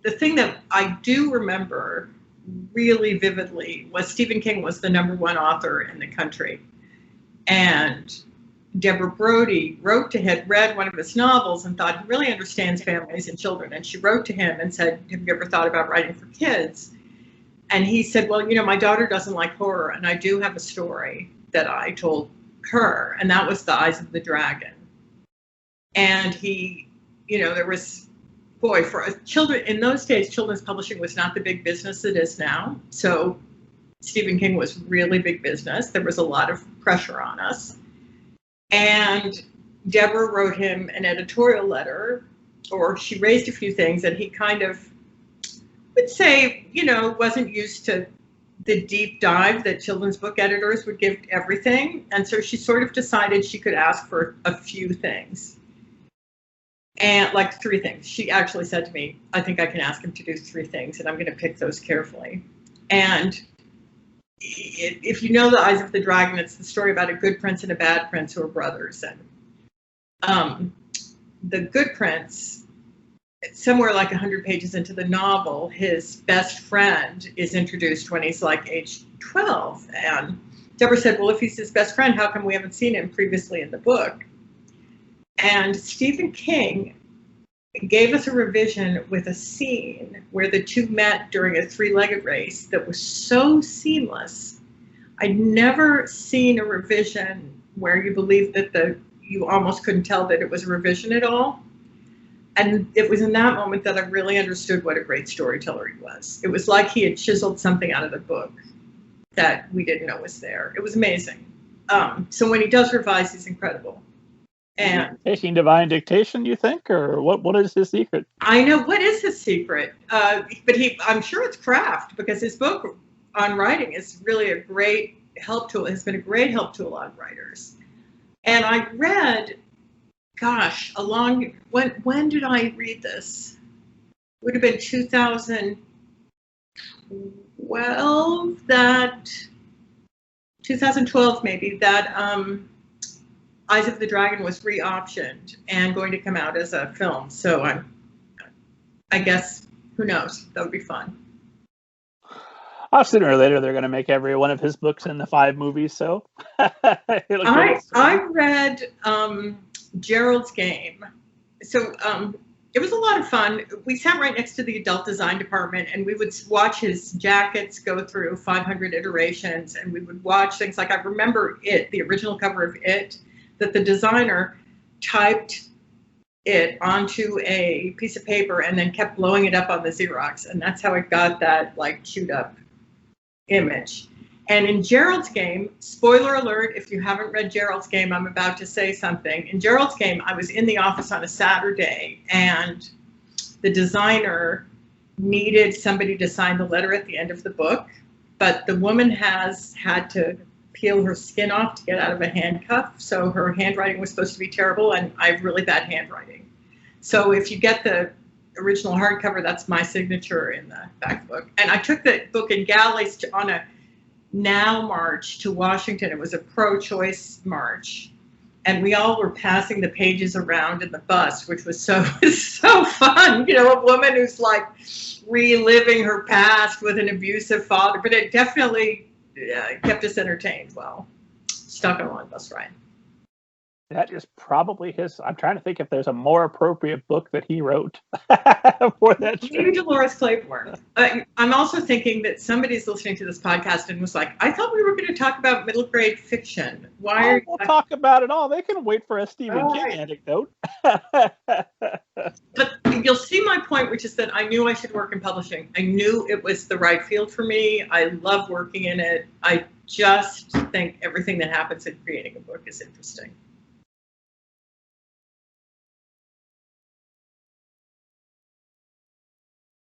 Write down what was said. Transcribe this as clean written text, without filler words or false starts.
the thing that I do remember really vividly was Stephen King was the #1 author in the country. And Deborah Brody had read one of his novels and thought he really understands families and children. And she wrote to him and said, have you ever thought about writing for kids? And he said, well, my daughter doesn't like horror, and I do have a story that I told her, and that was The Eyes of the Dragon. And he, there was, for children, in those days, children's publishing was not the big business it is now. So Stephen King was really big business. There was a lot of pressure on us. And Deborah wrote him an editorial letter, or she raised a few things, and he kind of would say, wasn't used to the deep dive that children's book editors would give everything. And so she sort of decided she could ask for a few things. And like 3 things. She actually said to me, I think I can ask him to do 3 things, and I'm going to pick those carefully. And if you know The Eyes of the Dragon, it's the story about a good prince and a bad prince who are brothers. And the good prince, somewhere like 100 pages into the novel, his best friend is introduced when he's like age 12. And Deborah said, well, if he's his best friend, how come we haven't seen him previously in the book? And Stephen King gave us a revision with a scene where the two met during a 3-legged race that was so seamless. I'd never seen a revision where you believed that you almost couldn't tell that it was a revision at all. And it was in that moment that I really understood what a great storyteller he was. It was like he had chiseled something out of the book that we didn't know was there. It was amazing. So when he does revise, he's incredible. And taking divine dictation, you think, or what is his secret? I know what is his secret, but I'm sure it's craft, because his book on writing is really a great help tool. Has been a great help to a lot of writers. And I read, gosh, when did I read this? It would have been 2012 maybe, that Eyes of the Dragon was re-optioned and going to come out as a film. So I guess, who knows? That would be fun. Sooner or later, they're going to make every one of his books in the 5 movies. So I read Gerald's Game. So it was a lot of fun. We sat right next to the adult design department, and we would watch his jackets go through 500 iterations, and we would watch things like, I remember the original cover of It, that the designer typed it onto a piece of paper and then kept blowing it up on the Xerox. And that's how it got that like chewed up image. And in Gerald's Game, spoiler alert, if you haven't read Gerald's Game, I'm about to say something. In Gerald's Game, I was in the office on a Saturday, and the designer needed somebody to sign the letter at the end of the book, but the woman has had to peel her skin off to get out of a handcuff. So her handwriting was supposed to be terrible, and I have really bad handwriting. So if you get the original hardcover, that's my signature in the back book. And I took the book in galleys on a Now march to Washington. It was a pro-choice march. And we all were passing the pages around in the bus, which was so fun. A woman who's like reliving her past with an abusive father. But it definitely kept us entertained while stuck on one bus ride. That is probably his. I'm trying to think if there's a more appropriate book that he wrote for that. Maybe Dolores Claiborne. I'm also thinking that somebody's listening to this podcast and was like, I thought we were going to talk about middle grade fiction. Why? We'll talk about it all. They can wait for a Stephen King anecdote. But you'll see my point, which is that I knew I should work in publishing. I knew it was the right field for me. I love working in it. I just think everything that happens in creating a book is interesting.